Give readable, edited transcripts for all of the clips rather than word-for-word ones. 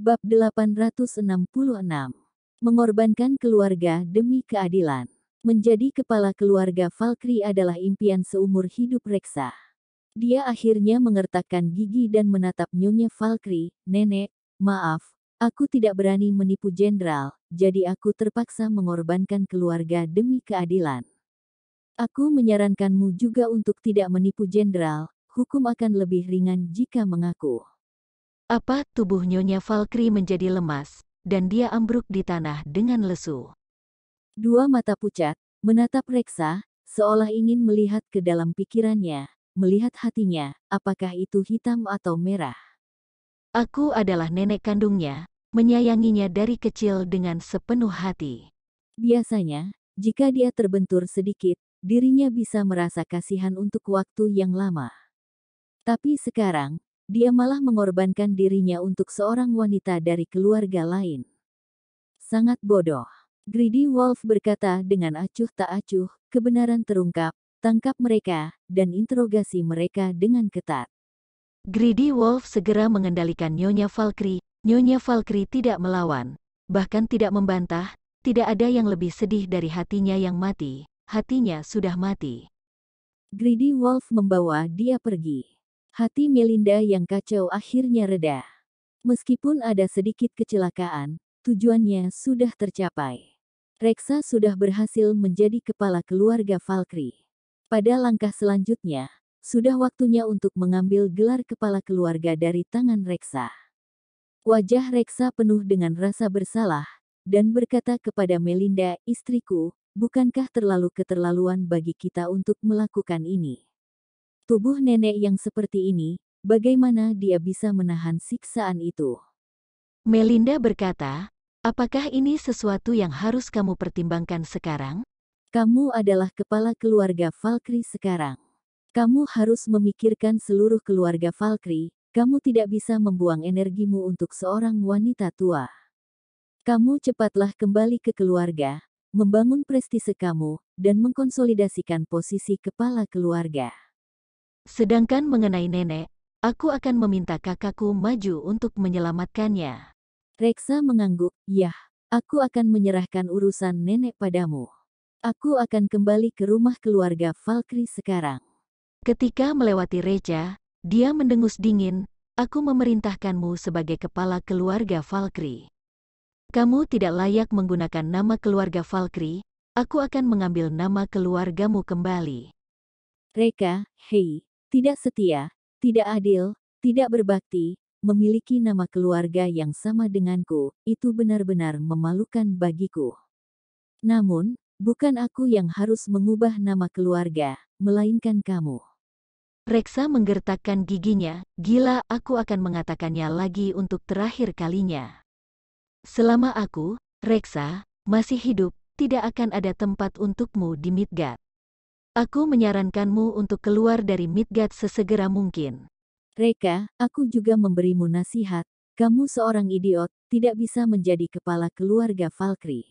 Bab 866. Mengorbankan keluarga demi keadilan. Menjadi kepala keluarga Valkyrie adalah impian seumur hidup Reksa. Dia akhirnya mengertakkan gigi dan menatap Nyonya Valkyrie. "Nenek, maaf, aku tidak berani menipu jenderal, jadi aku terpaksa mengorbankan keluarga demi keadilan. Aku menyarankanmu juga untuk tidak menipu jenderal, hukum akan lebih ringan jika mengaku." Apa tubuh Nyonya Valkyrie menjadi lemas, dan dia ambruk di tanah dengan lesu. Dua mata pucat menatap Reksa, seolah ingin melihat ke dalam pikirannya, melihat hatinya, apakah itu hitam atau merah. Aku adalah nenek kandungnya, menyayanginya dari kecil dengan sepenuh hati. Biasanya, jika dia terbentur sedikit, dirinya bisa merasa kasihan untuk waktu yang lama. Tapi sekarang, dia malah mengorbankan dirinya untuk seorang wanita dari keluarga lain. Sangat bodoh. Greedy Wolf berkata dengan acuh tak acuh, kebenaran terungkap, tangkap mereka, dan interogasi mereka dengan ketat. Greedy Wolf segera mengendalikan Nyonya Valkyrie. Nyonya Valkyrie tidak melawan, bahkan tidak membantah, tidak ada yang lebih sedih dari hatinya yang mati, hatinya sudah mati. Greedy Wolf membawa dia pergi. Hati Melinda yang kacau akhirnya reda. Meskipun ada sedikit kecelakaan, tujuannya sudah tercapai. Reksa sudah berhasil menjadi kepala keluarga Valkyrie. Pada langkah selanjutnya, sudah waktunya untuk mengambil gelar kepala keluarga dari tangan Reksa. Wajah Reksa penuh dengan rasa bersalah, dan berkata kepada Melinda, "Istriku, bukankah terlalu keterlaluan bagi kita untuk melakukan ini? Tubuh nenek yang seperti ini, bagaimana dia bisa menahan siksaan itu?" Melinda berkata, "Apakah ini sesuatu yang harus kamu pertimbangkan sekarang?" "Kamu adalah kepala keluarga Valkyrie sekarang. Kamu harus memikirkan seluruh keluarga Valkyrie, kamu tidak bisa membuang energimu untuk seorang wanita tua. Kamu cepatlah kembali ke keluarga, membangun prestise kamu, dan mengkonsolidasikan posisi kepala keluarga." Sedangkan mengenai nenek, aku akan meminta kakakku maju untuk menyelamatkannya. Reksa mengangguk, "Yah, aku akan menyerahkan urusan nenek padamu. Aku akan kembali ke rumah keluarga Valkyrie sekarang." Ketika melewati Reja, dia mendengus dingin, "Aku memerintahkanmu sebagai kepala keluarga Valkyrie. Kamu tidak layak menggunakan nama keluarga Valkyrie, aku akan mengambil nama keluargamu kembali." Reka, hei, tidak setia, tidak adil, tidak berbakti, memiliki nama keluarga yang sama denganku, itu benar-benar memalukan bagiku. Namun, bukan aku yang harus mengubah nama keluarga, melainkan kamu. Reksa menggertakkan giginya, "Gila, aku akan mengatakannya lagi untuk terakhir kalinya. Selama aku, Reksa, masih hidup, tidak akan ada tempat untukmu di Midgard. Aku menyarankanmu untuk keluar dari Midgard sesegera mungkin." Reka, aku juga memberimu nasihat, kamu seorang idiot, tidak bisa menjadi kepala keluarga Valkyrie.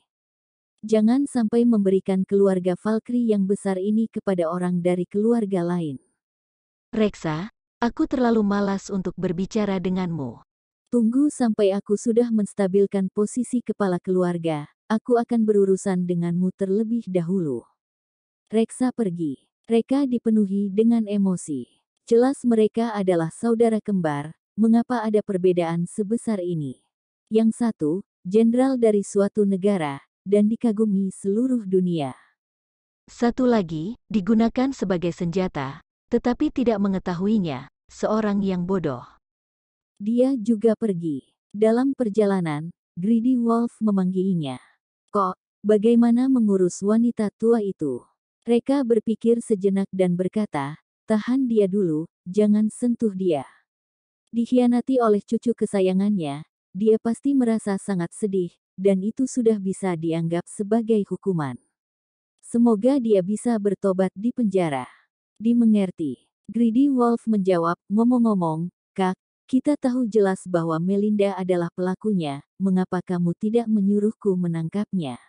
Jangan sampai memberikan keluarga Valkyrie yang besar ini kepada orang dari keluarga lain. "Reksa, aku terlalu malas untuk berbicara denganmu. Tunggu sampai aku sudah menstabilkan posisi kepala keluarga, aku akan berurusan denganmu terlebih dahulu." Reksa pergi. Reka dipenuhi dengan emosi. Jelas mereka adalah saudara kembar, mengapa ada perbedaan sebesar ini? Yang satu, jenderal dari suatu negara, dan dikagumi seluruh dunia. Satu lagi, digunakan sebagai senjata, tetapi tidak mengetahuinya, seorang yang bodoh." Dia juga pergi. Dalam perjalanan, Greedy Wolf memangginya. "Kok, bagaimana mengurus wanita tua itu?" Reka berpikir sejenak dan berkata, "Tahan dia dulu, jangan sentuh dia." Dikhianati oleh cucu kesayangannya, dia pasti merasa sangat sedih, dan itu sudah bisa dianggap sebagai hukuman. Semoga dia bisa bertobat di penjara. "Dimengerti." Greedy Wolf menjawab, "Ngomong-ngomong, Kak, kita tahu jelas bahwa Melinda adalah pelakunya, mengapa kamu tidak menyuruhku menangkapnya?"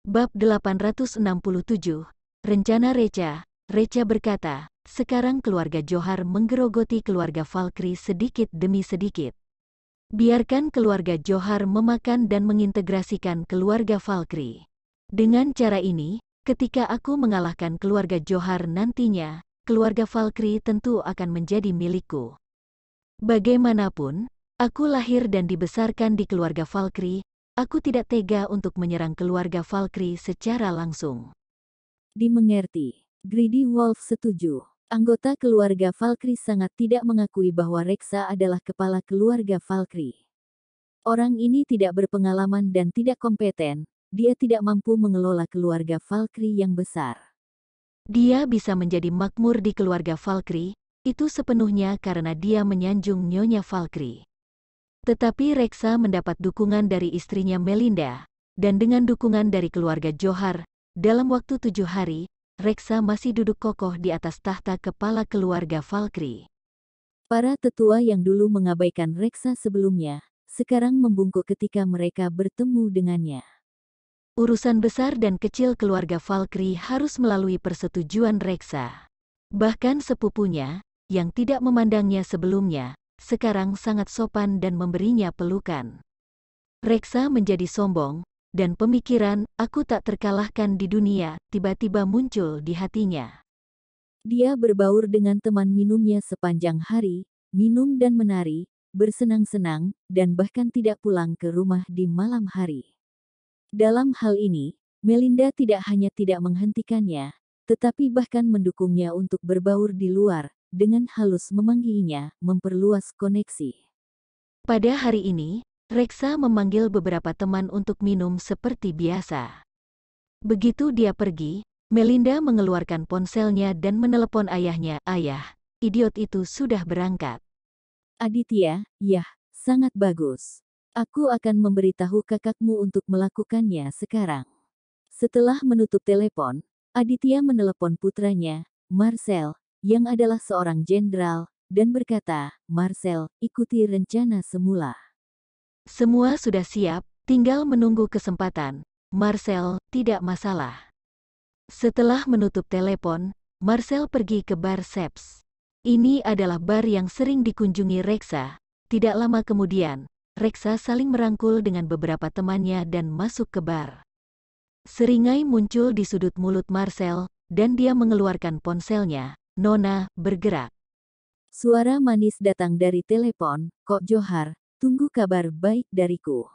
Bab 867, Rencana Reca. Reca berkata, "Sekarang keluarga Johar menggerogoti keluarga Valkyrie sedikit demi sedikit. Biarkan keluarga Johar memakan dan mengintegrasikan keluarga Valkyrie. Dengan cara ini, ketika aku mengalahkan keluarga Johar nantinya, keluarga Valkyrie tentu akan menjadi milikku. Bagaimanapun, aku lahir dan dibesarkan di keluarga Valkyrie, aku tidak tega untuk menyerang keluarga Valkyrie secara langsung. Dimengerti. Greedy Wolf setuju. Anggota keluarga Valkyrie sangat tidak mengakui bahwa Reksa adalah kepala keluarga Valkyrie. Orang ini tidak berpengalaman dan tidak kompeten, dia tidak mampu mengelola keluarga Valkyrie yang besar. Dia bisa menjadi makmur di keluarga Valkyrie, itu sepenuhnya karena dia menyanjung Nyonya Valkyrie. Tetapi Reksa mendapat dukungan dari istrinya Melinda, dan dengan dukungan dari keluarga Johar, dalam waktu 7 hari, Reksa masih duduk kokoh di atas tahta kepala keluarga Valkyrie. Para tetua yang dulu mengabaikan Reksa sebelumnya, sekarang membungkuk ketika mereka bertemu dengannya. Urusan besar dan kecil keluarga Valkyrie harus melalui persetujuan Reksa. Bahkan sepupunya, yang tidak memandangnya sebelumnya, sekarang sangat sopan dan memberinya pelukan. Reksa menjadi sombong, dan pemikiran, aku tak terkalahkan di dunia, tiba-tiba muncul di hatinya. Dia berbaur dengan teman minumnya sepanjang hari, minum dan menari, bersenang-senang, dan bahkan tidak pulang ke rumah di malam hari. Dalam hal ini, Melinda tidak hanya tidak menghentikannya, tetapi bahkan mendukungnya untuk berbaur di luar, dengan halus memangginya, memperluas koneksi. Pada hari ini, Reksa memanggil beberapa teman untuk minum seperti biasa. Begitu dia pergi, Melinda mengeluarkan ponselnya dan menelepon ayahnya. Ayah, idiot itu sudah berangkat. Aditya, yah, sangat bagus. Aku akan memberitahu kakakmu untuk melakukannya sekarang. Setelah menutup telepon, Aditya menelepon putranya, Marcel, yang adalah seorang jenderal, dan berkata, Marcel, ikuti rencana semula. Semua sudah siap, tinggal menunggu kesempatan. Marcel, tidak masalah. Setelah menutup telepon, Marcel pergi ke bar Seps. Ini adalah bar yang sering dikunjungi Reksa. Tidak lama kemudian, Reksa saling merangkul dengan beberapa temannya dan masuk ke bar. Seringai muncul di sudut mulut Marcel, dan dia mengeluarkan ponselnya. Nona, bergerak. Suara manis datang dari telepon, Kok Johar, tunggu kabar baik dariku.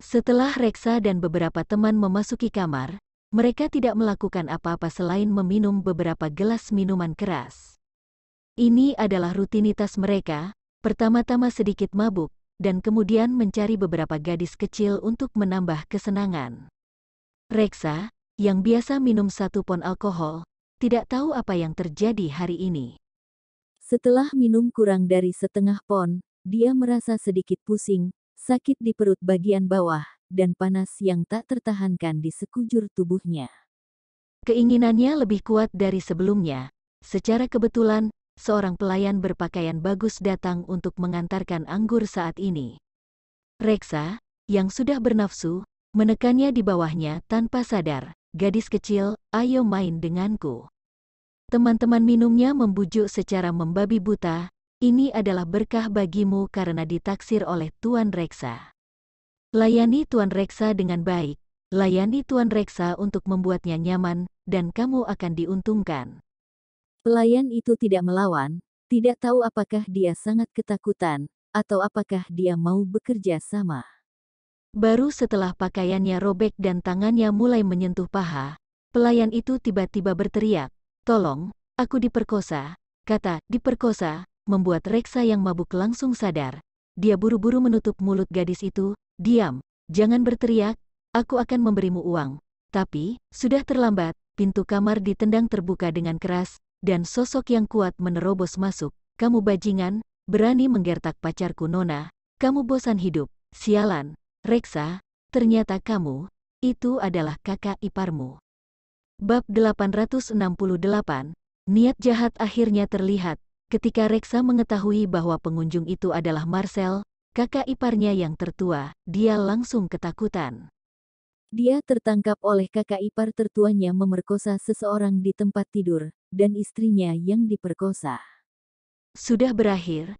Setelah Reksa dan beberapa teman memasuki kamar, mereka tidak melakukan apa-apa selain meminum beberapa gelas minuman keras. Ini adalah rutinitas mereka, pertama-tama sedikit mabuk, dan kemudian mencari beberapa gadis kecil untuk menambah kesenangan. Reksa, yang biasa minum 1 pon alkohol, tidak tahu apa yang terjadi hari ini. Setelah minum kurang dari setengah pon, dia merasa sedikit pusing, sakit di perut bagian bawah, dan panas yang tak tertahankan di sekujur tubuhnya. Keinginannya lebih kuat dari sebelumnya. Secara kebetulan, seorang pelayan berpakaian bagus datang untuk mengantarkan anggur saat ini. Reksa, yang sudah bernafsu, menekannya di bawahnya tanpa sadar. Gadis kecil, ayo main denganku. Teman-teman minumnya membujuk secara membabi buta, ini adalah berkah bagimu karena ditaksir oleh Tuan Reksa. Layani Tuan Reksa dengan baik, layani Tuan Reksa untuk membuatnya nyaman, dan kamu akan diuntungkan. Pelayan itu tidak melawan, tidak tahu apakah dia sangat ketakutan, atau apakah dia mau bekerja sama. Baru setelah pakaiannya robek dan tangannya mulai menyentuh paha, pelayan itu tiba-tiba berteriak, tolong, aku diperkosa, kata diperkosa, membuat Reksa yang mabuk langsung sadar. Dia buru-buru menutup mulut gadis itu, diam, jangan berteriak, aku akan memberimu uang. Tapi, sudah terlambat, pintu kamar ditendang terbuka dengan keras, dan sosok yang kuat menerobos masuk. Kamu bajingan, berani menggertak pacarku Nona, kamu bosan hidup, sialan. Reksa, ternyata kamu, itu adalah kakak iparmu. Bab 868, niat jahat akhirnya terlihat, ketika Reksa mengetahui bahwa pengunjung itu adalah Marcel, kakak iparnya yang tertua, dia langsung ketakutan. Dia tertangkap oleh kakak ipar tertuanya memerkosa seseorang di tempat tidur, dan istrinya yang diperkosa. Sudah berakhir,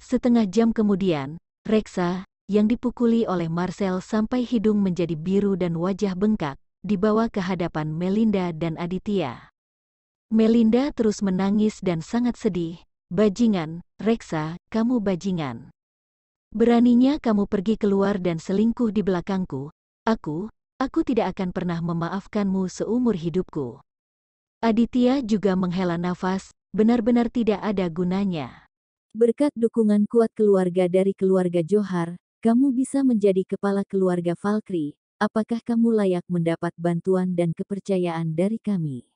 Setengah jam kemudian, Reksa, yang dipukuli oleh Marcel sampai hidung menjadi biru dan wajah bengkak, dibawa ke hadapan Melinda dan Aditya. Melinda terus menangis dan sangat sedih. "Bajingan, Reksa, kamu bajingan. Beraninya kamu pergi keluar dan selingkuh di belakangku. Aku tidak akan pernah memaafkanmu seumur hidupku." Aditya juga menghela nafas, benar-benar tidak ada gunanya. Berkat dukungan kuat keluarga dari keluarga Johar, kamu bisa menjadi kepala keluarga Valkyrie. Apakah kamu layak mendapat bantuan dan kepercayaan dari kami?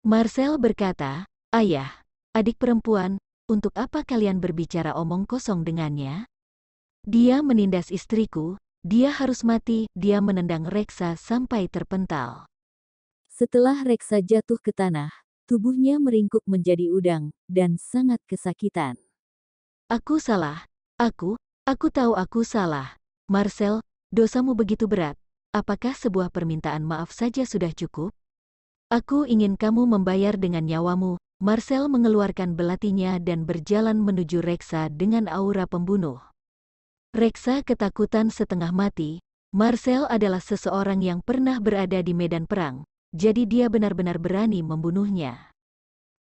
Marcel berkata, "Ayah, adik perempuan, untuk apa kalian berbicara omong kosong dengannya? Dia menindas istriku, dia harus mati." Dia menendang Reksa sampai terpental. Setelah Reksa jatuh ke tanah, tubuhnya meringkuk menjadi udang, dan sangat kesakitan. "Aku salah. Aku tahu aku salah. Marcel, dosamu begitu berat. Apakah sebuah permintaan maaf saja sudah cukup? Aku ingin kamu membayar dengan nyawamu." Marcel mengeluarkan belatinya dan berjalan menuju Reksa dengan aura pembunuh. Reksa ketakutan setengah mati. Marcel adalah seseorang yang pernah berada di medan perang, jadi dia benar-benar berani membunuhnya.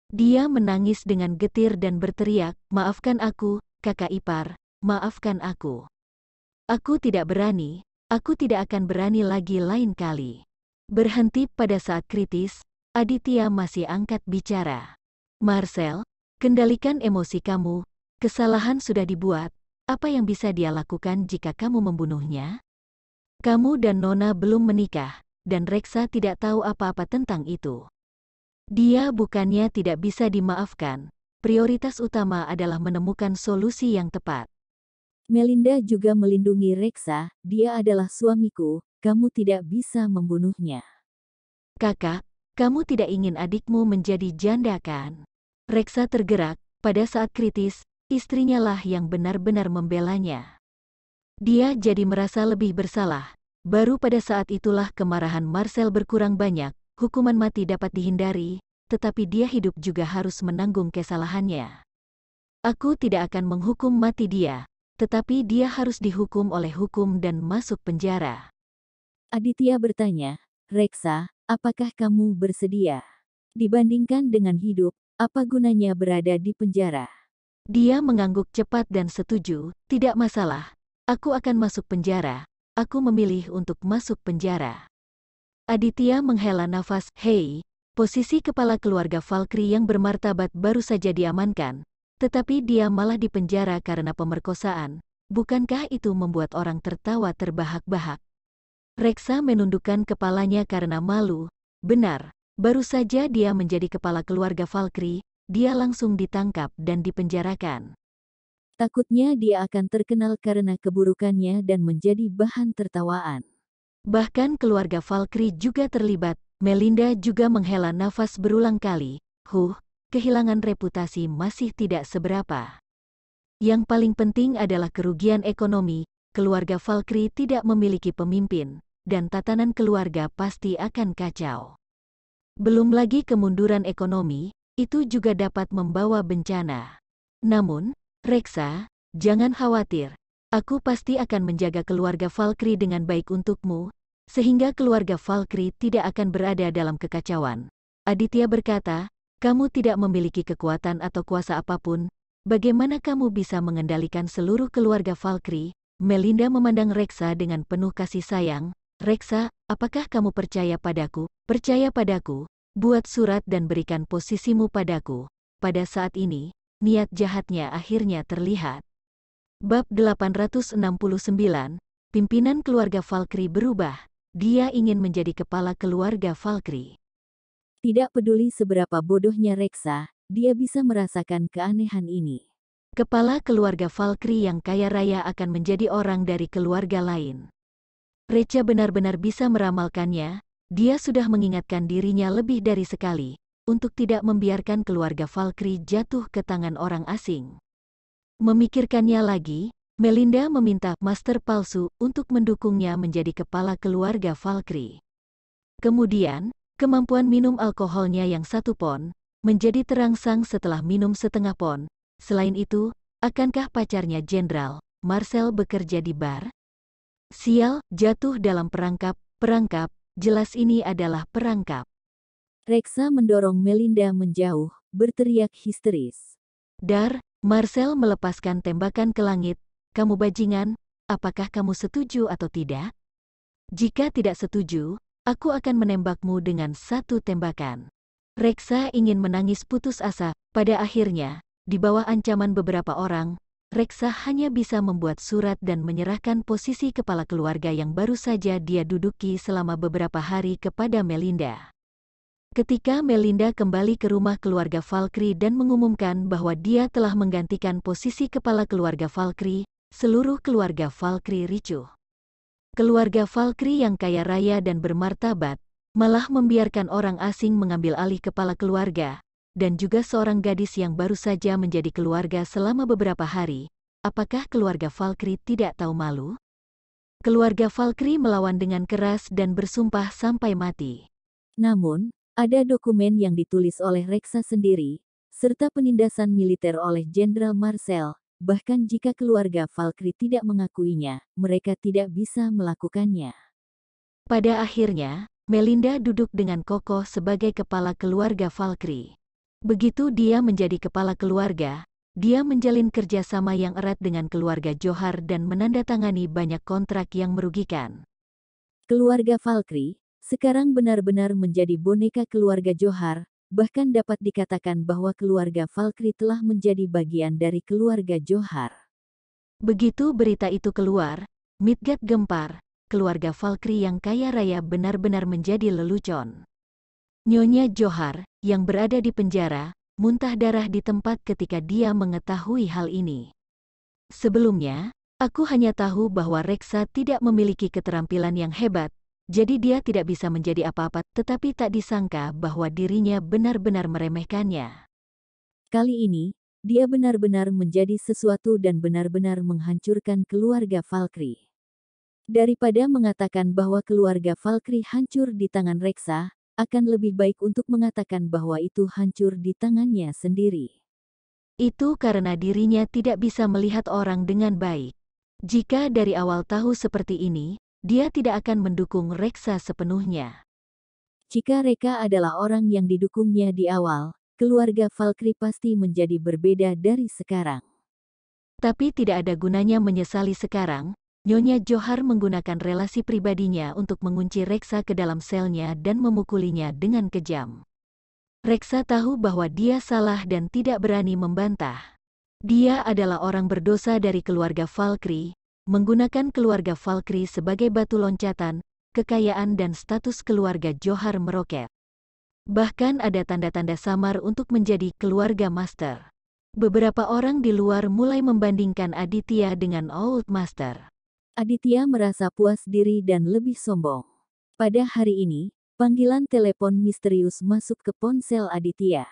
Dia menangis dengan getir dan berteriak, "Maafkan aku, kakak ipar, maafkan aku. Aku tidak berani, aku tidak akan berani lagi lain kali." Berhenti pada saat kritis, Aditya masih angkat bicara. "Marcel, kendalikan emosi kamu, kesalahan sudah dibuat, apa yang bisa dia lakukan jika kamu membunuhnya? Kamu dan Nona belum menikah, dan Reksa tidak tahu apa-apa tentang itu. Dia bukannya tidak bisa dimaafkan, prioritas utama adalah menemukan solusi yang tepat." Melinda juga melindungi Reksa, dia adalah suamiku, kamu tidak bisa membunuhnya. "Kakak, kamu tidak ingin adikmu menjadi janda kan?" Reksa tergerak, pada saat kritis, istrinya lah yang benar-benar membelanya. Dia jadi merasa lebih bersalah. Baru pada saat itulah kemarahan Marcel berkurang banyak, hukuman mati dapat dihindari, tetapi dia hidup juga harus menanggung kesalahannya. "Aku tidak akan menghukum mati dia, tetapi dia harus dihukum oleh hukum dan masuk penjara." Aditya bertanya, "Reksa, apakah kamu bersedia? Dibandingkan dengan hidup, apa gunanya berada di penjara?" Dia mengangguk cepat dan setuju, "Tidak masalah. Aku akan masuk penjara. Aku memilih untuk masuk penjara." Aditya menghela nafas, "Hei, posisi kepala keluarga Valkyrie yang bermartabat baru saja diamankan, tetapi dia malah dipenjara karena pemerkosaan. Bukankah itu membuat orang tertawa terbahak-bahak?" Reksa menundukkan kepalanya karena malu. Benar, baru saja dia menjadi kepala keluarga Valkyrie, dia langsung ditangkap dan dipenjarakan. Takutnya dia akan terkenal karena keburukannya dan menjadi bahan tertawaan. Bahkan keluarga Valkyrie juga terlibat. Melinda juga menghela nafas berulang kali. Kehilangan reputasi masih tidak seberapa. Yang paling penting adalah kerugian ekonomi. Keluarga Valkyrie tidak memiliki pemimpin, dan tatanan keluarga pasti akan kacau. Belum lagi kemunduran ekonomi, itu juga dapat membawa bencana. Namun, Reksa, jangan khawatir. Aku pasti akan menjaga keluarga Valkyrie dengan baik untukmu, sehingga keluarga Valkyrie tidak akan berada dalam kekacauan. Aditya berkata, "Kamu tidak memiliki kekuatan atau kuasa apapun. Bagaimana kamu bisa mengendalikan seluruh keluarga Valkyrie?" Melinda memandang Reksa dengan penuh kasih sayang. "Reksa, apakah kamu percaya padaku? Percaya padaku, buat surat dan berikan posisimu padaku." Pada saat ini, niat jahatnya akhirnya terlihat. Bab 869, pimpinan keluarga Valkyrie berubah. Dia ingin menjadi kepala keluarga Valkyrie. Tidak peduli seberapa bodohnya Reksa, dia bisa merasakan keanehan ini. Kepala keluarga Valkyrie yang kaya raya akan menjadi orang dari keluarga lain. Recha benar-benar bisa meramalkannya. Dia sudah mengingatkan dirinya lebih dari sekali, untuk tidak membiarkan keluarga Valkyrie jatuh ke tangan orang asing. Memikirkannya lagi, Melinda meminta Master Palsu untuk mendukungnya menjadi kepala keluarga Valkyrie. Kemudian, kemampuan minum alkoholnya yang 1 pon, menjadi terangsang setelah minum setengah pon. Selain itu, akankah pacarnya Jenderal Marcel bekerja di bar? Sial, jatuh dalam perangkap, jelas ini adalah perangkap. Reksa mendorong Melinda menjauh, berteriak histeris. Dar, Marcel melepaskan tembakan ke langit. Kamu bajingan, apakah kamu setuju atau tidak? Jika tidak setuju, aku akan menembakmu dengan satu tembakan. Reksa ingin menangis putus asa. Pada akhirnya, di bawah ancaman beberapa orang, Reksa hanya bisa membuat surat dan menyerahkan posisi kepala keluarga yang baru saja dia duduki selama beberapa hari kepada Melinda. Ketika Melinda kembali ke rumah keluarga Valkyrie dan mengumumkan bahwa dia telah menggantikan posisi kepala keluarga Valkyrie, seluruh keluarga Valkyrie ricuh. Keluarga Valkyrie yang kaya raya dan bermartabat, malah membiarkan orang asing mengambil alih kepala keluarga, dan juga seorang gadis yang baru saja menjadi keluarga selama beberapa hari. Apakah keluarga Valkyrie tidak tahu malu? Keluarga Valkyrie melawan dengan keras dan bersumpah sampai mati. Namun, ada dokumen yang ditulis oleh Reksa sendiri, serta penindasan militer oleh Jenderal Marcel. Bahkan jika keluarga Valkyrie tidak mengakuinya, mereka tidak bisa melakukannya. Pada akhirnya, Melinda duduk dengan kokoh sebagai kepala keluarga Valkyrie. Begitu dia menjadi kepala keluarga, dia menjalin kerjasama yang erat dengan keluarga Johar dan menandatangani banyak kontrak yang merugikan. Keluarga Valkyrie sekarang benar-benar menjadi boneka keluarga Johar, bahkan dapat dikatakan bahwa keluarga Valkyrie telah menjadi bagian dari keluarga Johar. Begitu berita itu keluar, Midgard gempar, keluarga Valkyrie yang kaya raya benar-benar menjadi lelucon. Nyonya Johar, yang berada di penjara, muntah darah di tempat ketika dia mengetahui hal ini. Sebelumnya, aku hanya tahu bahwa Reksa tidak memiliki keterampilan yang hebat, jadi dia tidak bisa menjadi apa-apa, tetapi tak disangka bahwa dirinya benar-benar meremehkannya. Kali ini, dia benar-benar menjadi sesuatu dan benar-benar menghancurkan keluarga Valkyrie. Daripada mengatakan bahwa keluarga Valkyrie hancur di tangan Reksa, akan lebih baik untuk mengatakan bahwa itu hancur di tangannya sendiri. Itu karena dirinya tidak bisa melihat orang dengan baik. Jika dari awal tahu seperti ini, dia tidak akan mendukung Reksa sepenuhnya. Jika Reka adalah orang yang didukungnya di awal, keluarga Valkyrie pasti menjadi berbeda dari sekarang. Tapi tidak ada gunanya menyesali sekarang. Nyonya Johar menggunakan relasi pribadinya untuk mengunci Reksa ke dalam selnya dan memukulinya dengan kejam. Reksa tahu bahwa dia salah dan tidak berani membantah. Dia adalah orang berdosa dari keluarga Valkyrie, menggunakan keluarga Valkyrie sebagai batu loncatan, kekayaan dan status keluarga Johar meroket. Bahkan ada tanda-tanda samar untuk menjadi keluarga master. Beberapa orang di luar mulai membandingkan Aditya dengan Old Master. Aditya merasa puas diri dan lebih sombong. Pada hari ini, panggilan telepon misterius masuk ke ponsel Aditya.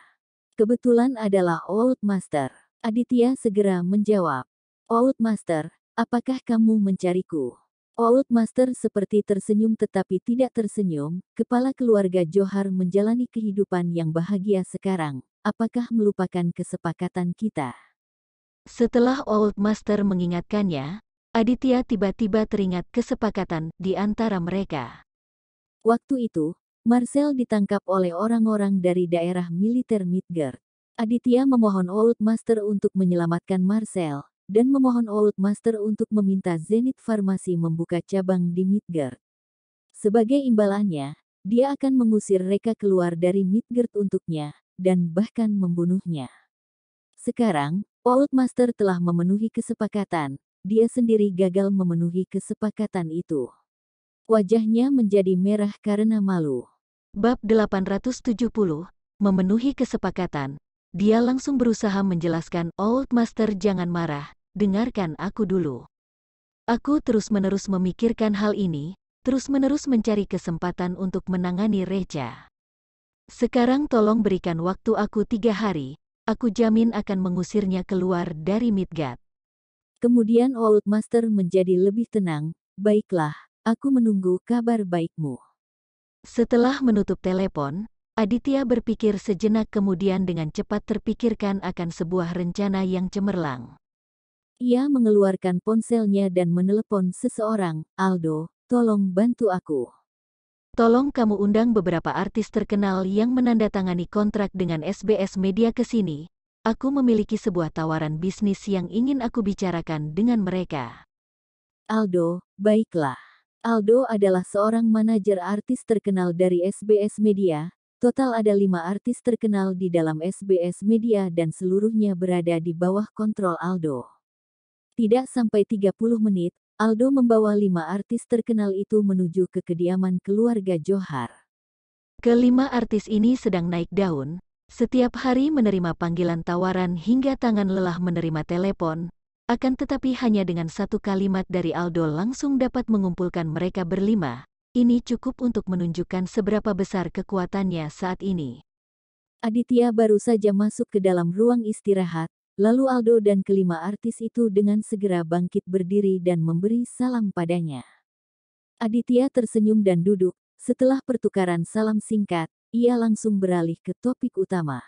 Kebetulan adalah Old Master. Aditya segera menjawab. Old Master, apakah kamu mencariku? Old Master seperti tersenyum tetapi tidak tersenyum. Kepala keluarga Johar menjalani kehidupan yang bahagia sekarang. Apakah melupakan kesepakatan kita? Setelah Old Master mengingatkannya, Aditya tiba-tiba teringat kesepakatan di antara mereka. Waktu itu, Marcel ditangkap oleh orang-orang dari daerah militer Midgard. Aditya memohon Old Master untuk menyelamatkan Marcel, dan memohon Old Master untuk meminta Zenith Farmasi membuka cabang di Midgard. Sebagai imbalannya, dia akan mengusir Reka keluar dari Midgard untuknya, dan bahkan membunuhnya. Sekarang, Old Master telah memenuhi kesepakatan. Dia sendiri gagal memenuhi kesepakatan itu. Wajahnya menjadi merah karena malu. Bab 870, memenuhi kesepakatan. Dia langsung berusaha menjelaskan, Old Master jangan marah, dengarkan aku dulu. Aku terus-menerus memikirkan hal ini, terus-menerus mencari kesempatan untuk menangani Recha. Sekarang tolong berikan waktu aku 3 hari, aku jamin akan mengusirnya keluar dari Midgard. Kemudian Old Master menjadi lebih tenang. Baiklah, aku menunggu kabar baikmu. Setelah menutup telepon, Aditya berpikir sejenak kemudian dengan cepat terpikirkan akan sebuah rencana yang cemerlang. Ia mengeluarkan ponselnya dan menelepon seseorang. Aldo, tolong bantu aku. Tolong kamu undang beberapa artis terkenal yang menandatangani kontrak dengan SBS Media ke sini. Aku memiliki sebuah tawaran bisnis yang ingin aku bicarakan dengan mereka. Aldo, baiklah. Aldo adalah seorang manajer artis terkenal dari SBS Media. Total ada 5 artis terkenal di dalam SBS Media dan seluruhnya berada di bawah kontrol Aldo. Tidak sampai 30 menit, Aldo membawa 5 artis terkenal itu menuju ke kediaman keluarga Johar. Kelima artis ini sedang naik daun, setiap hari menerima panggilan tawaran hingga tangan lelah menerima telepon, akan tetapi hanya dengan satu kalimat dari Aldo langsung dapat mengumpulkan mereka berlima. Ini cukup untuk menunjukkan seberapa besar kekuatannya saat ini. Aditya baru saja masuk ke dalam ruang istirahat, lalu Aldo dan kelima artis itu dengan segera bangkit berdiri dan memberi salam padanya. Aditya tersenyum dan duduk. Setelah pertukaran salam singkat, ia langsung beralih ke topik utama.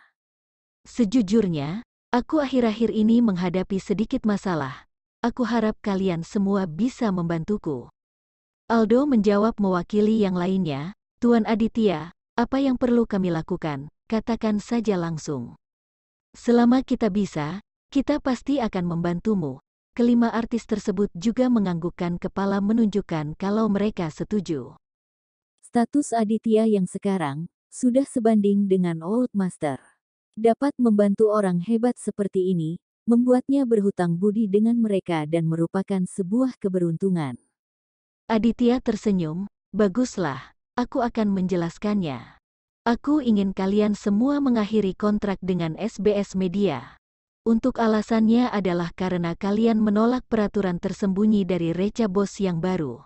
Sejujurnya, aku akhir-akhir ini menghadapi sedikit masalah. Aku harap kalian semua bisa membantuku. Aldo menjawab mewakili yang lainnya. Tuan Aditya, apa yang perlu kami lakukan? Katakan saja langsung. Selama kita bisa, kita pasti akan membantumu. Kelima artis tersebut juga menganggukkan kepala menunjukkan kalau mereka setuju. Status Aditya yang sekarang sudah sebanding dengan Old Master. Dapat membantu orang hebat seperti ini, membuatnya berhutang budi dengan mereka dan merupakan sebuah keberuntungan. Aditya tersenyum, baguslah, aku akan menjelaskannya. Aku ingin kalian semua mengakhiri kontrak dengan SBS Media. Untuk alasannya adalah karena kalian menolak peraturan tersembunyi dari Reca Bos yang baru.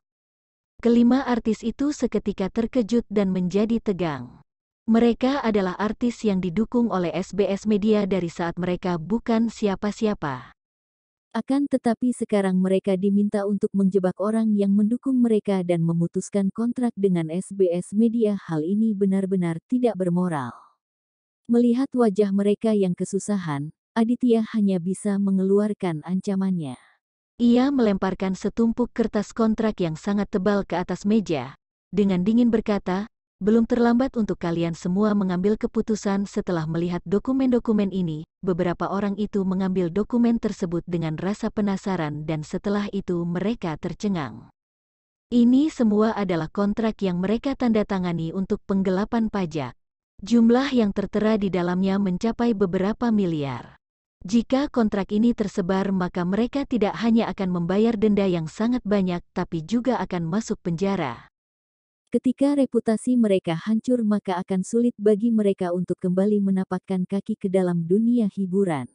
Kelima artis itu seketika terkejut dan menjadi tegang. Mereka adalah artis yang didukung oleh SBS Media dari saat mereka bukan siapa-siapa. Akan tetapi sekarang mereka diminta untuk menjebak orang yang mendukung mereka dan memutuskan kontrak dengan SBS Media. Hal ini benar-benar tidak bermoral. Melihat wajah mereka yang kesusahan, Aditya hanya bisa mengeluarkan ancamannya. Ia melemparkan setumpuk kertas kontrak yang sangat tebal ke atas meja. Dengan dingin berkata, belum terlambat untuk kalian semua mengambil keputusan setelah melihat dokumen-dokumen ini. Beberapa orang itu mengambil dokumen tersebut dengan rasa penasaran dan setelah itu mereka tercengang. Ini semua adalah kontrak yang mereka tanda tangani untuk penggelapan pajak. Jumlah yang tertera di dalamnya mencapai beberapa miliar. Jika kontrak ini tersebar maka mereka tidak hanya akan membayar denda yang sangat banyak tapi juga akan masuk penjara. Ketika reputasi mereka hancur maka akan sulit bagi mereka untuk kembali menapakkan kaki ke dalam dunia hiburan.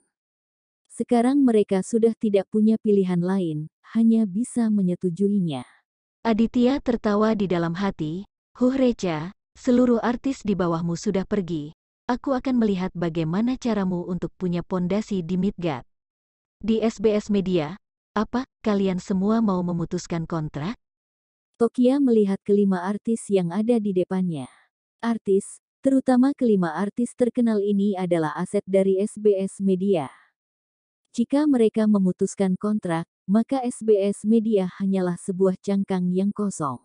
Sekarang mereka sudah tidak punya pilihan lain, hanya bisa menyetujuinya. Aditya tertawa di dalam hati, Reca, seluruh artis di bawahmu sudah pergi. Aku akan melihat bagaimana caramu untuk punya pondasi di Midgard. Di SBS Media, apa kalian semua mau memutuskan kontrak? Tokia melihat kelima artis yang ada di depannya. Artis, terutama kelima artis terkenal ini adalah aset dari SBS Media. Jika mereka memutuskan kontrak, maka SBS Media hanyalah sebuah cangkang yang kosong.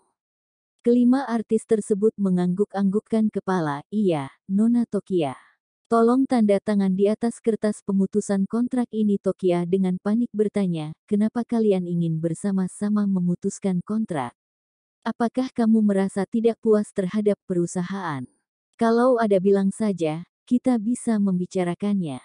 Kelima artis tersebut mengangguk-anggukkan kepala. Iya, Nona Tokia. Tolong tanda tangan di atas kertas pemutusan kontrak ini. Tokia dengan panik bertanya, kenapa kalian ingin bersama-sama memutuskan kontrak? Apakah kamu merasa tidak puas terhadap perusahaan? Kalau ada bilang saja, kita bisa membicarakannya.